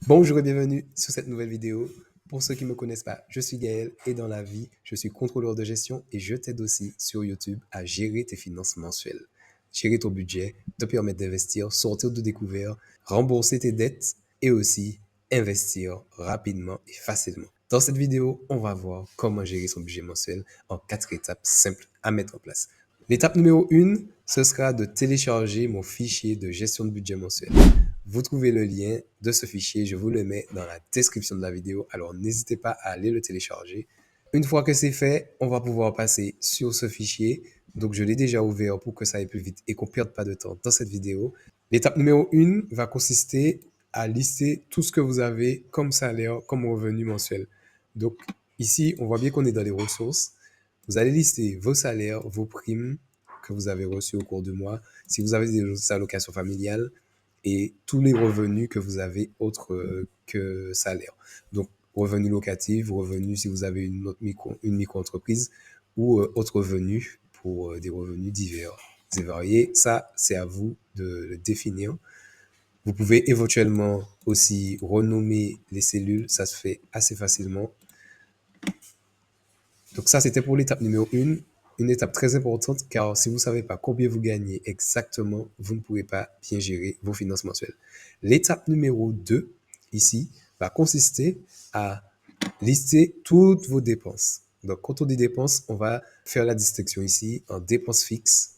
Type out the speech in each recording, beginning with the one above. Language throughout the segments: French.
Bonjour et bienvenue sur cette nouvelle vidéo. Pour ceux qui ne me connaissent pas, je suis Gaël et dans la vie, je suis contrôleur de gestion et je t'aide aussi sur YouTube à gérer tes finances mensuelles, gérer ton budget, te permettre d'investir, sortir de découvert, rembourser tes dettes et aussi investir rapidement et facilement. Dans cette vidéo, on va voir comment gérer son budget mensuel en 4 étapes simples à mettre en place. L'étape numéro 1, ce sera de télécharger mon fichier de gestion de budget mensuel. Vous trouvez le lien de ce fichier, je vous le mets dans la description de la vidéo, alors n'hésitez pas à aller le télécharger. Une fois que c'est fait, on va pouvoir passer sur ce fichier. Donc je l'ai déjà ouvert pour que ça aille plus vite et qu'on ne perde pas de temps dans cette vidéo. L'étape numéro 1 va consister à lister tout ce que vous avez comme salaire, comme revenu mensuel. Donc ici, on voit bien qu'on est dans les ressources. Vous allez lister vos salaires, vos primes que vous avez reçues au cours du mois, si vous avez des allocations familiales et tous les revenus que vous avez autres que salaire. Donc, revenus locatifs, revenus si vous avez une micro-entreprise ou autres revenus pour des revenus divers et variés. Ça, c'est à vous de le définir. Vous pouvez éventuellement aussi renommer les cellules, ça se fait assez facilement. Donc ça, c'était pour l'étape numéro 1, une étape très importante car si vous ne savez pas combien vous gagnez exactement, vous ne pourrez pas bien gérer vos finances mensuelles. L'étape numéro 2, ici, va consister à lister toutes vos dépenses. Donc quand on dit dépenses, on va faire la distinction ici en dépenses fixes,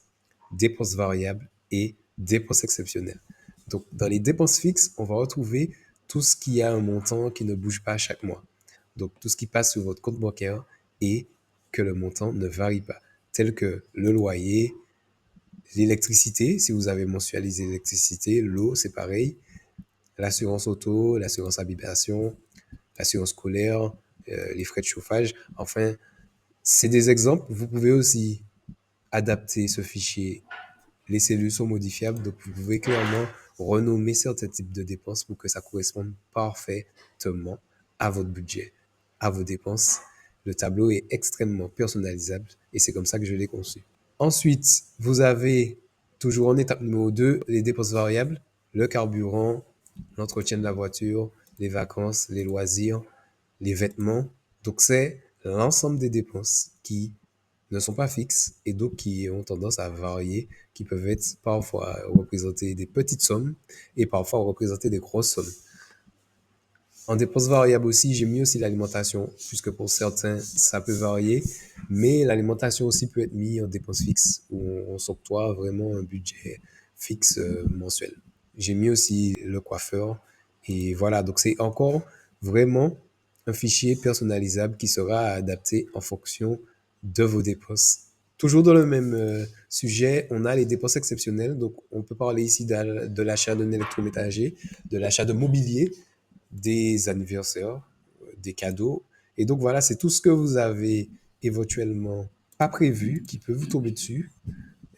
dépenses variables et dépenses exceptionnelles. Donc dans les dépenses fixes, on va retrouver tout ce qui a un montant qui ne bouge pas chaque mois. Donc tout ce qui passe sur votre compte bancaire et que le montant ne varie pas, tel que le loyer, l'électricité, si vous avez mensualisé l'électricité, l'eau, c'est pareil, l'assurance auto, l'assurance habitation, l'assurance scolaire, les frais de chauffage. Enfin, c'est des exemples. Vous pouvez aussi adapter ce fichier. Les cellules sont modifiables, donc vous pouvez clairement renommer certains types de dépenses pour que ça corresponde parfaitement à votre budget, à vos dépenses. Le tableau est extrêmement personnalisable et c'est comme ça que je l'ai conçu. Ensuite, vous avez toujours en étape numéro 2 les dépenses variables, le carburant, l'entretien de la voiture, les vacances, les loisirs, les vêtements. Donc, c'est l'ensemble des dépenses qui ne sont pas fixes et donc qui ont tendance à varier, qui peuvent être parfois représenter des petites sommes et parfois représenter des grosses sommes. En dépenses variables aussi, j'ai mis aussi l'alimentation, puisque pour certains, ça peut varier, mais l'alimentation aussi peut être mise en dépenses fixes, où on s'octroie vraiment un budget fixe mensuel. J'ai mis aussi le coiffeur, et voilà, donc c'est encore vraiment un fichier personnalisable qui sera adapté en fonction de vos dépenses. Toujours dans le même sujet, on a les dépenses exceptionnelles, donc on peut parler ici de l'achat d'un électroménager, de l'achat de mobilier, des anniversaires, des cadeaux. Et donc voilà, c'est tout ce que vous avez éventuellement pas prévu qui peut vous tomber dessus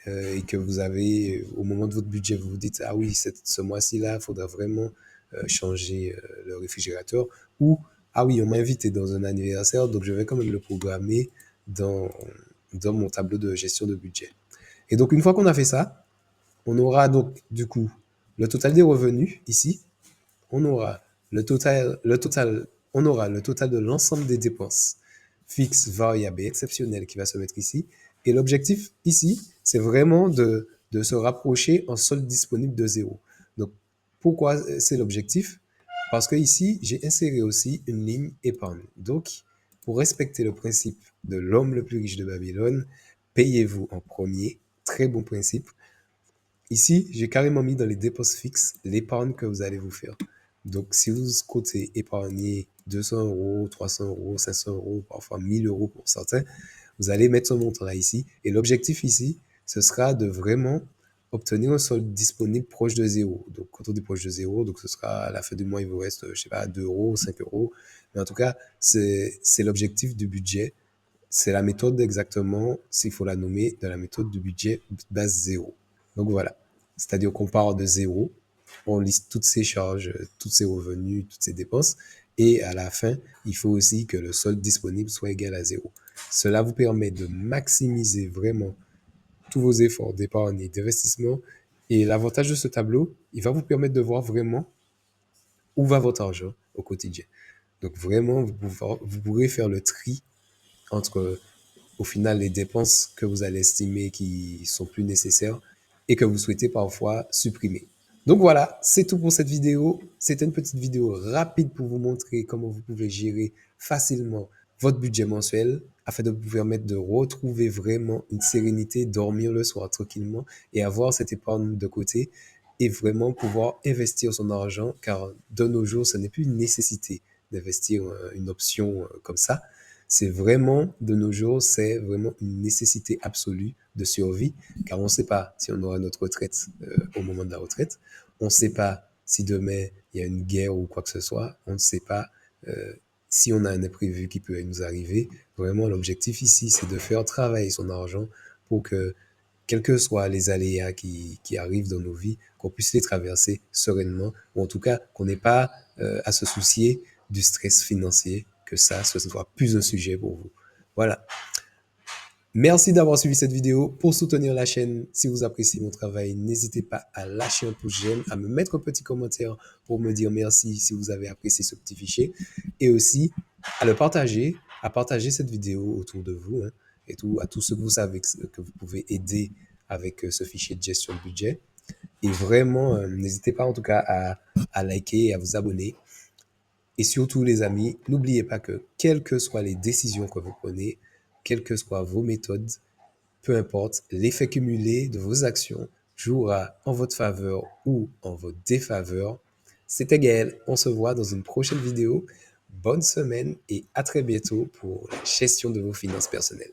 et que vous avez au moment de votre budget, vous vous dites, ah oui, ce mois-ci là, il faudra vraiment changer le réfrigérateur, ou ah oui, on m'a invité dans un anniversaire, donc je vais quand même le programmer dans, dans mon tableau de gestion de budget. Et donc une fois qu'on a fait ça, on aura donc du coup le total des revenus ici, on aura on aura le total de l'ensemble des dépenses fixes, variables et exceptionnelles qui va se mettre ici. Et l'objectif ici, c'est vraiment de se rapprocher en solde disponible de zéro. Donc, pourquoi c'est l'objectif? Parce que ici, j'ai inséré aussi une ligne épargne. Donc, pour respecter le principe de l'homme le plus riche de Babylone, payez-vous en premier. Très bon principe. Ici, j'ai carrément mis dans les dépenses fixes l'épargne que vous allez vous faire. Donc, si vous comptez épargner 200 euros, 300 euros, 500 euros, parfois 1000 euros pour certains, vous allez mettre ce montant-là ici. Et l'objectif ici, ce sera de vraiment obtenir un solde disponible proche de zéro. Donc, quand on dit proche de zéro, donc ce sera à la fin du mois, il vous reste, je sais pas, 2 euros, 5 euros. Mais en tout cas, c'est l'objectif du budget. C'est la méthode exactement, s'il faut la nommer, de la méthode du budget base zéro. Donc voilà, c'est-à-dire qu'on part de zéro, on liste toutes ses charges, tous ses revenus, toutes ses dépenses, et à la fin, il faut aussi que le solde disponible soit égal à zéro. Cela vous permet de maximiser vraiment tous vos efforts d'épargne et d'investissement. Et l'avantage de ce tableau, il va vous permettre de voir vraiment où va votre argent au quotidien. Donc vraiment, vous pourrez faire le tri entre, au final, les dépenses que vous allez estimer qui sont plus nécessaires et que vous souhaitez parfois supprimer. Donc voilà, c'est tout pour cette vidéo. C'était une petite vidéo rapide pour vous montrer comment vous pouvez gérer facilement votre budget mensuel afin de vous permettre de retrouver vraiment une sérénité, dormir le soir tranquillement et avoir cette épargne de côté et vraiment pouvoir investir son argent, car de nos jours, ce n'est plus une nécessité d'investir une option comme ça. C'est vraiment, de nos jours, c'est vraiment une nécessité absolue de survie, car on ne sait pas si on aura notre retraite au moment de la retraite. On ne sait pas si demain il y a une guerre ou quoi que ce soit. On ne sait pas si on a un imprévu qui peut nous arriver. Vraiment, l'objectif ici, c'est de faire travailler son argent pour que, quels que soient les aléas qui arrivent dans nos vies, qu'on puisse les traverser sereinement, ou en tout cas qu'on n'ait pas à se soucier du stress financier, que ça, ce ne soit plus un sujet pour vous. Voilà. Merci d'avoir suivi cette vidéo. Pour soutenir la chaîne, si vous appréciez mon travail, n'hésitez pas à lâcher un pouce j'aime, à me mettre un petit commentaire pour me dire merci si vous avez apprécié ce petit fichier, et aussi à le partager, à partager cette vidéo autour de vous, hein, et tout, à tous ceux que vous savez que vous pouvez aider avec ce fichier de gestion de budget. Et vraiment, n'hésitez pas en tout cas à liker et à vous abonner. Et surtout, les amis, n'oubliez pas que quelles que soient les décisions que vous prenez, quelles que soient vos méthodes, peu importe, l'effet cumulé de vos actions jouera en votre faveur ou en votre défaveur. C'était Gaël, on se voit dans une prochaine vidéo. Bonne semaine et à très bientôt pour la gestion de vos finances personnelles.